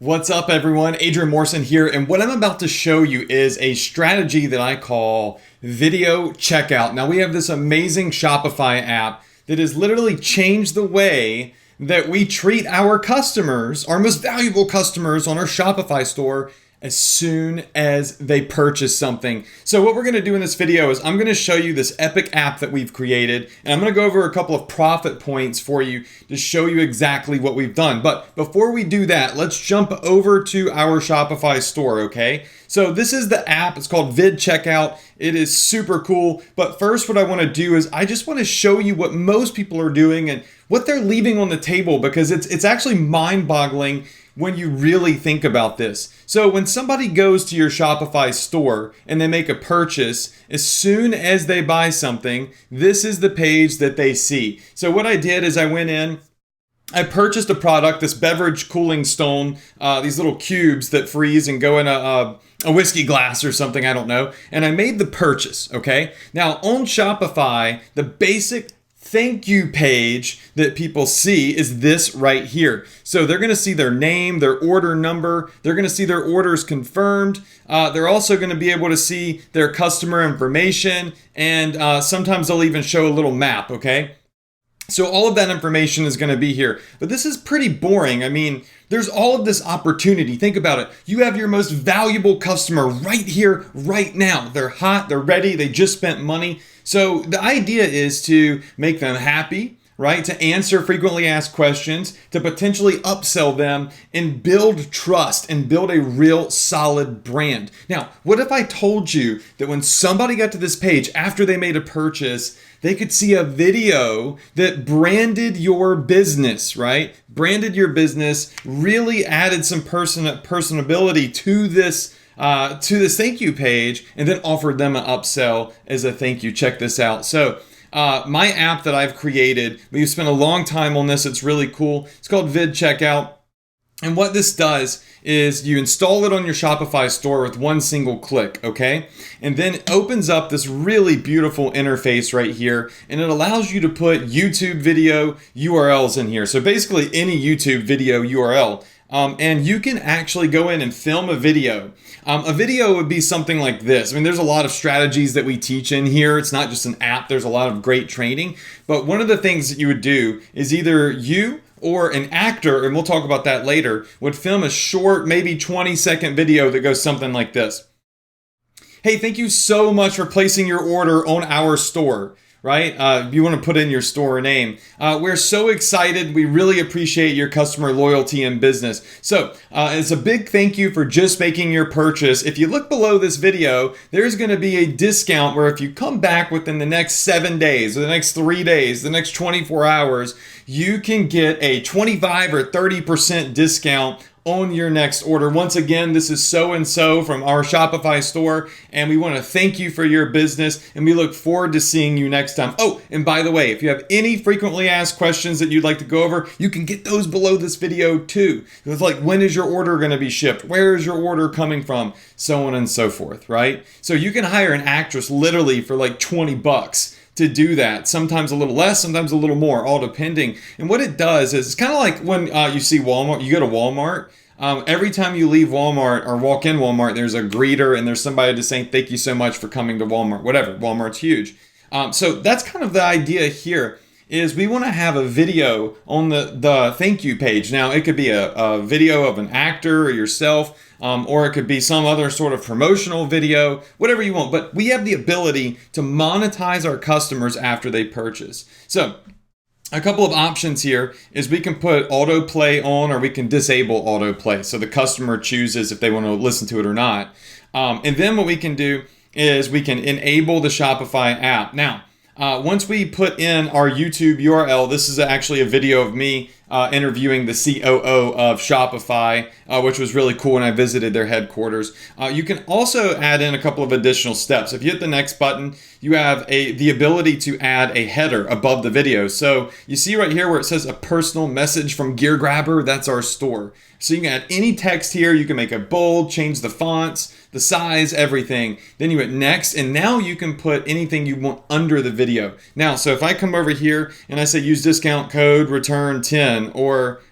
What's up, everyone? Adrian Morrison here, and what I'm about to show you is a strategy that I call video checkout. Now, we have this amazing Shopify app that has literally changed the way that we treat our customers, our most valuable customers on our Shopify store, as soon as they purchase something. So what we're going to do in this video is I'm going to show you this epic app that we've created, and I'm going to go over a couple of profit points for you to show you exactly what we've done. But before we do that, let's jump over to our Shopify store, okay? So this is the app. It's called VIDCheckout. It is super cool. But first, what I want to do is I just want to show you what most people are doing and what they're leaving on the table, because it's actually mind-boggling when you really think about this. So when somebody goes to your Shopify store and they make a purchase, as soon as they buy something, this is the page that they see. So what I did is I went in, I purchased a product, this beverage cooling stone, these little cubes that freeze and go in a whiskey glass or something, I don't know. And I made the purchase, okay? Now on Shopify, the basic thank you page that people see is this right here. So they're going to see their name, their order number. They're going to see their orders confirmed. They're also going to be able to see their customer information. And sometimes they'll even show a little map, okay? So all of that information is going to be here. But this is pretty boring. I mean, there's all of this opportunity. Think about it. You have your most valuable customer right here, right now. They're hot, they're ready, they just spent money. So the idea is to make them happy, right? To answer frequently asked questions, to potentially upsell them and build trust and build a real solid brand. Now, what if I told you that when somebody got to this page after they made a purchase, they could see a video that branded your business, right? Branded your business, really added some personability to this thank you page, and then offered them an upsell as a thank you. Check this out. So my app that I've created, we've spent a long time on this. It's really cool. It's called VIDCheckout. And what this does is you install it on your Shopify store with one single click, okay? And then it opens up this really beautiful interface right here, and it allows you to put YouTube video URLs in here. So basically any YouTube video URL. And you can actually go in and film a video. A video would be something like this. I mean, there's a lot of strategies that we teach in here. It's not just an app. There's a lot of great training. But one of the things that you would do is either you or an actor, and we'll talk about that later, would film a short, maybe 20-second video that goes something like this. Hey, thank you so much for placing your order on our store. Right? You want to put in your store name. We're so excited. We really appreciate your customer loyalty and business. So it's a big thank you for just making your purchase. If you look below this video, there's going to be a discount where if you come back within the next 7 days, or the next 3 days, the next 24 hours, you can get a 25 or 30% discount on your next order. Once again, this is so-and-so from our Shopify store, and we want to thank you for your business, and we look forward to seeing you next time. Oh, and by the way, if you have any frequently asked questions that you'd like to go over, you can get those below this video too. It's like, when is your order going to be shipped? Where is your order coming from? So on and so forth, right? So you can hire an actress literally for like 20 bucks to do that. Sometimes a little less, sometimes a little more, all depending. And what it does is, it's kind of like when you see Walmart, you go to Walmart, every time you leave Walmart or walk in Walmart, there's a greeter and there's somebody just saying, thank you so much for coming to Walmart, whatever. Walmart's huge. So that's kind of the idea here, is we want to have a video on the thank you page. Now, it could be a video of an actor or yourself, or it could be some other sort of promotional video, whatever you want. But we have the ability to monetize our customers after they purchase. So a couple of options here is we can put autoplay on, or we can disable autoplay. So the customer chooses if they want to listen to it or not. And then what we can do is we can enable the Shopify app. Now, once we put in our YouTube URL, this is actually a video of me interviewing the COO of Shopify, which was really cool when I visited their headquarters. You can also add in a couple of additional steps. If you hit the next button, you have the ability to add a header above the video. So you see right here where it says a personal message from Gear Grabber, that's our store. So you can add any text here. You can make it bold, change the fonts, the size, everything. Then you hit next, and now you can put anything you want under the video. Now, so if I come over here and I say use discount code return 10, or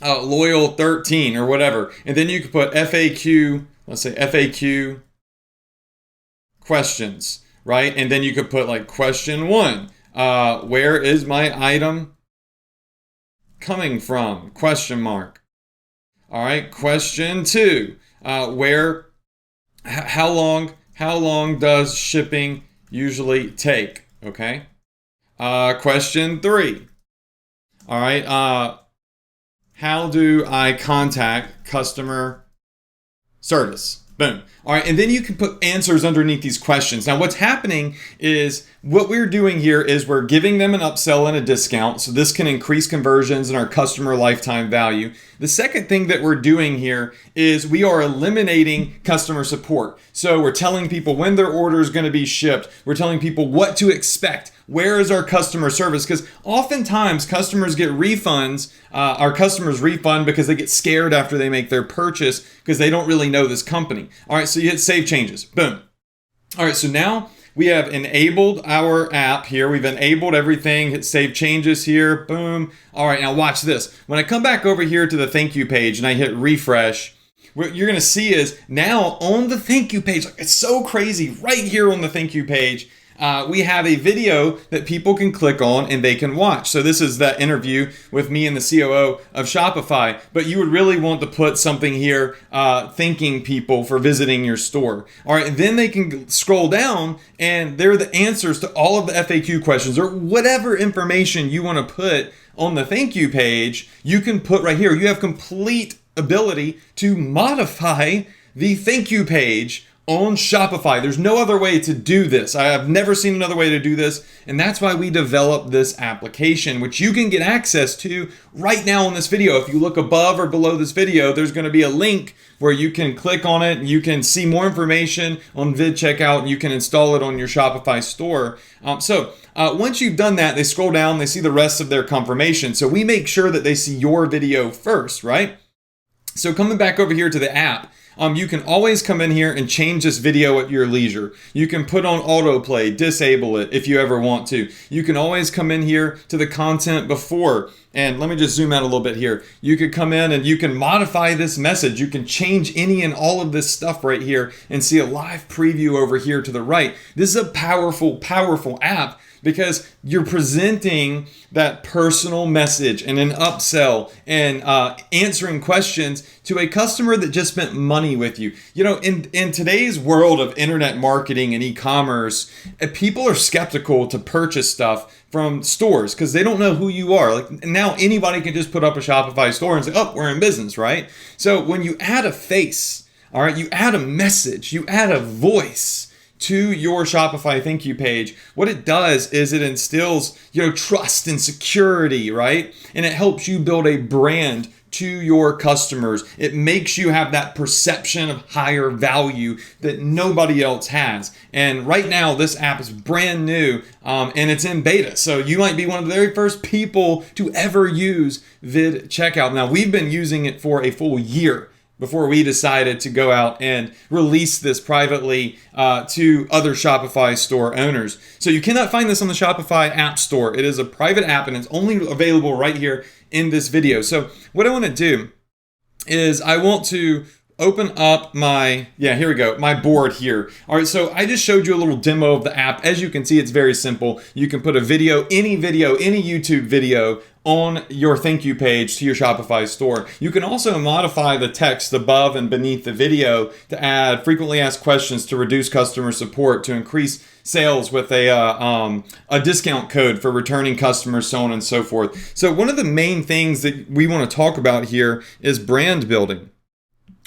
loyal 13 or whatever. And then you could put FAQ, let's say FAQ questions, right? And then you could put like question 1, where is my item coming from? Question mark. All right, question 2, how long does shipping usually take? Okay. Question 3. All right, how do I contact customer service? Boom. All right, and then you can put answers underneath these questions. Now, what's happening is what we're doing here is we're giving them an upsell and a discount. So this can increase conversions and our customer lifetime value. The second thing that we're doing here is we are eliminating customer support. So we're telling people when their order is going to be shipped. We're telling people what to expect. Where is our customer service? Because oftentimes customers get refunds. Our customers refund because they get scared after they make their purchase because they don't really know this company. All right, so you hit save changes. Boom. All right, so now we have enabled our app here. We've enabled everything. Hit save changes here. Boom. All right, now watch this. When I come back over here to the thank you page and I hit refresh, what you're going to see is now on the thank you page, it's so crazy, right here on the thank you page, we have a video that people can click on and they can watch. So this is that interview with me and the COO of Shopify, but you would really want to put something here thanking people for visiting your store. All right, and then they can scroll down and they're the answers to all of the FAQ questions or whatever information you want to put on the thank you page, you can put right here. You have complete ability to modify the thank you page on Shopify. There's no other way to do this. I have never seen another way to do this, and that's why we developed this application, which you can get access to right now on this video. If you look above or below this video, there's going to be a link where you can click on it and you can see more information on VIDCheckout and you can install it on your Shopify store. Once you've done that, they scroll down, they see the rest of their confirmation. So we make sure that they see your video first, right? So coming back over here to the app, you can always come in here and change this video at your leisure. You can put on autoplay, disable it if you ever want to. You can always come in here to the content before. And let me just zoom out a little bit here. You could come in and you can modify this message. You can change any and all of this stuff right here and see a live preview over here to the right. This is a powerful, powerful app because you're presenting that personal message and an upsell and answering questions to a customer that just spent money with you. You know, in today's world of internet marketing and e-commerce, people are skeptical to purchase stuff from stores because they don't know who you are. Like now anybody can just put up a Shopify store and say, oh, we're in business, right? So when you add a face, all right, you add a message, you add a voice to your Shopify thank you page, what it does is it instills, trust and security, right? And it helps you build a brand to your customers. It makes you have that perception of higher value that nobody else has. And right now, this app is brand new and it's in beta. So you might be one of the very first people to ever use VIDCheckout. Now, we've been using it for a full year before we decided to go out and release this privately to other Shopify store owners. So you cannot find this on the Shopify App Store. It is a private app and it's only available right here in this video. So what I want to do is I want to open up my board here. All right, so I just showed you a little demo of the app. As you can see, it's very simple. You can put any YouTube video on your thank you page to your Shopify store. You can also modify the text above and beneath the video to add frequently asked questions to reduce customer support, to increase sales with a discount code for returning customers, so on and so forth. So one of the main things that we want to talk about here is brand building.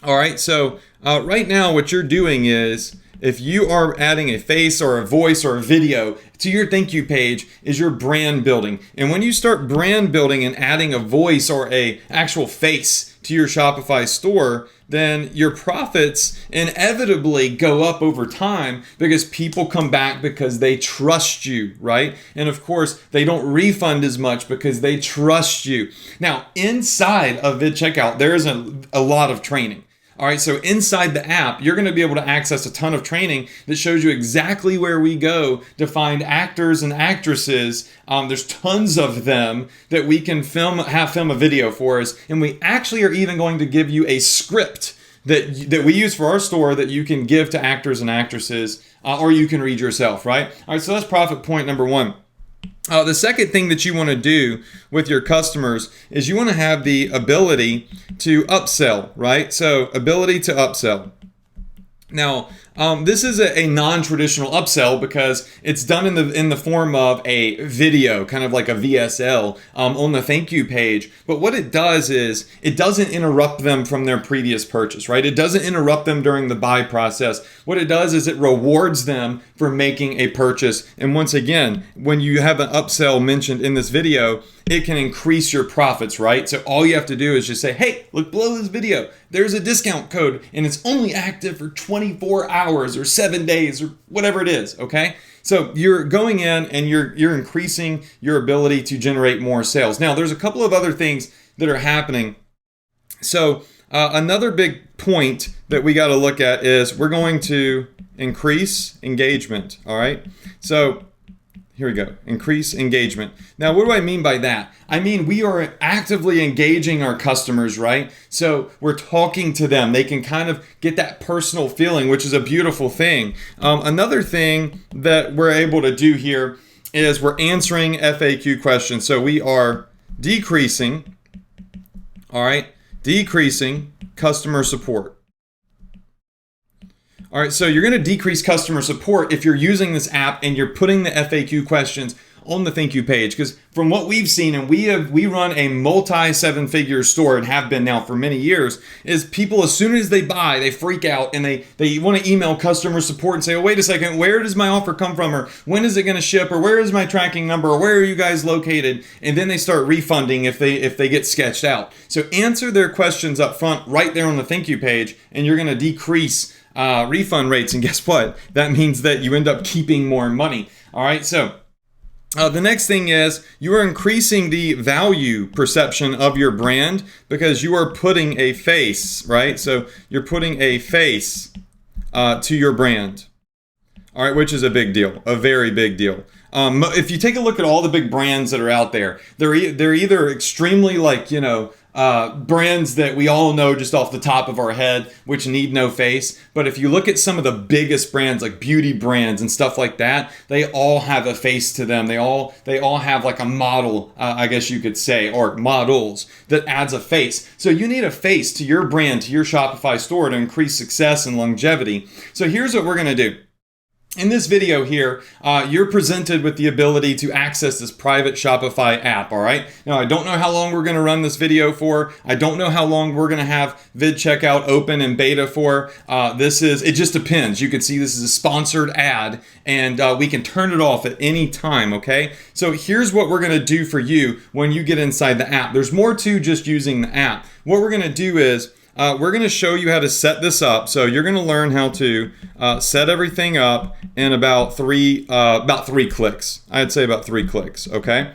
All right, so right now what you're doing is, if you are adding a face or a voice or a video to your thank you page, is your brand building. And when you start brand building and adding a voice or a actual face to your Shopify store, then your profits inevitably go up over time because people come back because they trust you, right? And of course, they don't refund as much because they trust you. Now, inside of VIDCheckout, there is a lot of training. All right, so inside the app, you're going to be able to access a ton of training that shows you exactly where we go to find actors and actresses. There's tons of them that we can film a video for us, and we actually are even going to give you a script that we use for our store that you can give to actors and actresses, or you can read yourself, right? All right, so that's profit point number one. The second thing that you want to do with your customers is you want to have the ability to upsell, right? So ability to upsell. Now, this is a non-traditional upsell because it's done in the form of a video, kind of like a VSL on the thank you page. But what it does is it doesn't interrupt them from their previous purchase, right? It doesn't interrupt them during the buy process. What it does is it rewards them for making a purchase. And once again, when you have an upsell mentioned in this video, it can increase your profits, right? So all you have to do is just say, hey, look below this video. There's a discount code and it's only active for 24 hours or 7 days or whatever it is, okay? So you're going in and you're increasing your ability to generate more sales. Now, there's a couple of other things that are happening. So another big point that we got to look at is we're going to increase engagement, all right? So here we go, increase engagement. Now, what do I mean by that? I mean, we are actively engaging our customers, right? So we're talking to them. They can kind of get that personal feeling, which is a beautiful thing. Another thing that we're able to do here is we're answering FAQ questions. So we are decreasing, all right, decreasing customer support. All right, so you're going to decrease customer support if you're using this app and you're putting the FAQ questions on the thank you page. Because from what we've seen, and we run a multi-7-figure store and have been now for many years, is people, as soon as they buy, they freak out and they want to email customer support and say, oh, wait a second, where does my offer come from? Or when is it going to ship? Or where is my tracking number? Or where are you guys located? And then they start refunding if they get sketched out. So answer their questions up front right there on the thank you page, and you're going to decrease refund rates. And guess what? That means that you end up keeping more money. All right, so the next thing is you are increasing the value perception of your brand because you are putting a face, right? So you're putting a face to your brand, all right, which is a big deal, a very big deal. If you take a look at all the big brands that are out there, they're either extremely brands that we all know just off the top of our head, which need no face. But if you look at some of the biggest brands, like beauty brands and stuff like that, they all have a face to them. They all have like a model, I guess you could say, or models that adds a face. So you need a face to your brand, to your Shopify store to increase success and longevity. So here's what we're going to do. In this video here, you're presented with the ability to access this private Shopify app, all right? Now, I don't know how long we're going to run this video for. I don't know how long we're going to have VIDCheckout open and beta for. It just depends. You can see this is a sponsored ad, and we can turn it off at any time, okay? So here's what we're going to do for you when you get inside the app. There's more to just using the app. What we're going to do is we're going to show you how to set this up. So you're going to learn how to set everything up in about three clicks. I'd say about 3 clicks, okay?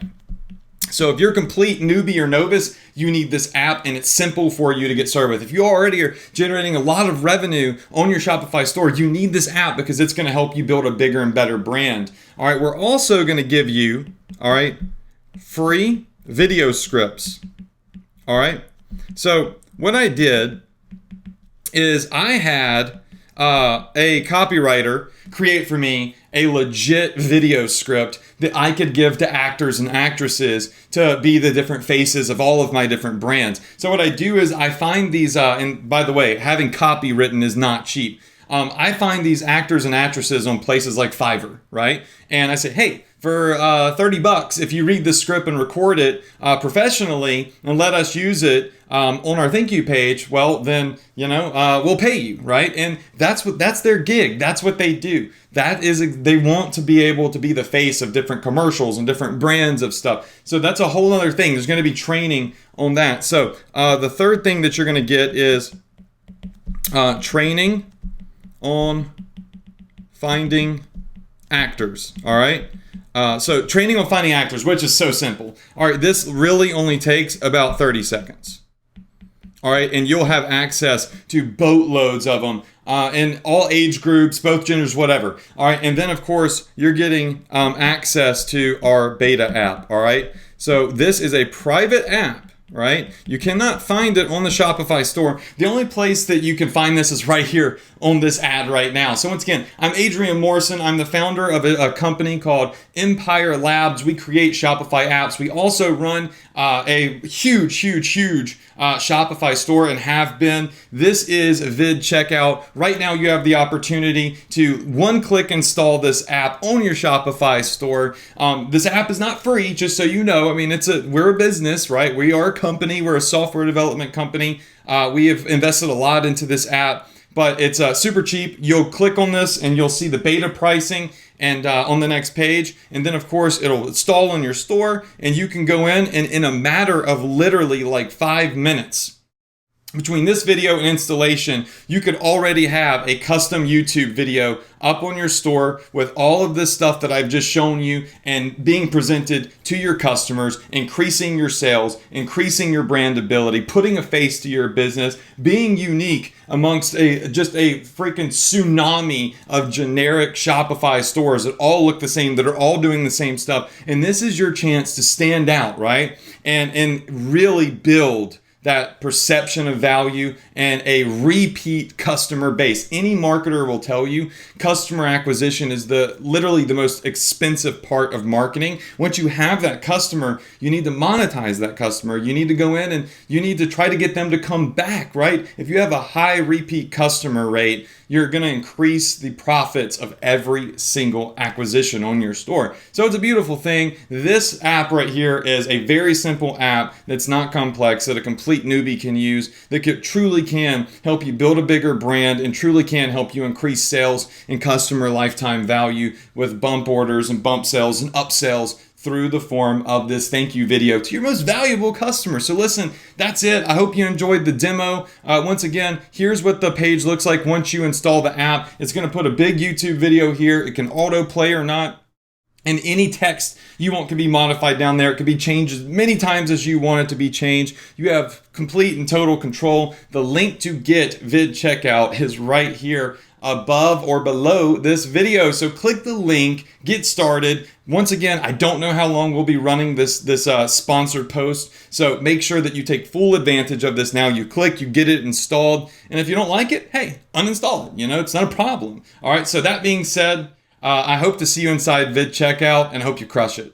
So if you're a complete newbie or novice, you need this app, and it's simple for you to get started with. If you already are generating a lot of revenue on your Shopify store, you need this app because it's going to help you build a bigger and better brand. All right, we're also going to give you, all right, free video scripts. All right, so what I did is I had a copywriter create for me a legit video script that I could give to actors and actresses to be the different faces of all of my different brands. So what I do is I find these, and by the way, having copy written is not cheap. I find these actors and actresses on places like Fiverr, right? And I say, hey, for $30, if you read the script and record it professionally and let us use it on our thank you page, well, then, we'll pay you, right? And that's their gig. That's what they do. They want to be able to be the face of different commercials and different brands of stuff. So that's a whole other thing. There's going to be training on that. So the third thing that you're going to get is training on finding actors, all right? So training on finding actors, which is so simple. All right, this really only takes about 30 seconds. All right, and you'll have access to boatloads of them in all age groups, both genders, whatever. All right, and then of course you're getting access to our beta app. All right, so this is a private app. Right? You cannot find it on the Shopify store. The only place that you can find this is right here on this ad right now. So once again, I'm Adrian Morrison. I'm the founder of a company called Empire Labs. We create Shopify apps. We also run a huge Shopify store and have been. This is VIDCheckout. Right now you have the opportunity to one-click install this app on your Shopify store. This app is not free, just so you know. I mean, we're a business, right? We are a company. We're a software development company. We have invested a lot into this app, but it's super cheap. You'll click on this and you'll see the beta pricing and on the next page. And then of course it'll install on your store and you can go in and in a matter of literally like 5 minutes, between this video and installation, you could already have a custom YouTube video up on your store with all of this stuff that I've just shown you and being presented to your customers, increasing your sales, increasing your brandability, putting a face to your business, being unique amongst just a freaking tsunami of generic Shopify stores that all look the same, that are all doing the same stuff. And this is your chance to stand out, right? And really build that perception of value and a repeat customer base. Any marketer will tell you customer acquisition is literally the most expensive part of marketing. Once you have that customer, you need to monetize that customer. You need to go in and you need to try to get them to come back, right? If you have a high repeat customer rate, you're going to increase the profits of every single acquisition on your store. So it's a beautiful thing. This app right here is a very simple app that's not complex, that a complete newbie can use, that truly can help you build a bigger brand and truly can help you increase sales and customer lifetime value with bump orders and bump sales and upsells through the form of this thank you video to your most valuable customer. So listen, that's it. I hope you enjoyed the demo. Once again, here's what the page looks like once you install the app. It's going to put a big YouTube video here. It can auto play or not. And any text you want can be modified down there. It can be changed as many times as you want it to be changed. You have complete and total control. The link to get VIDCheckout is right here above or below this video. So click the link, get started. Once again, I don't know how long we'll be running this sponsored post. So make sure that you take full advantage of this now. You click, you get it installed. And if you don't like it, hey, uninstall it. It's not a problem. All right, so that being said, I hope to see you inside VIDCheckout and I hope you crush it.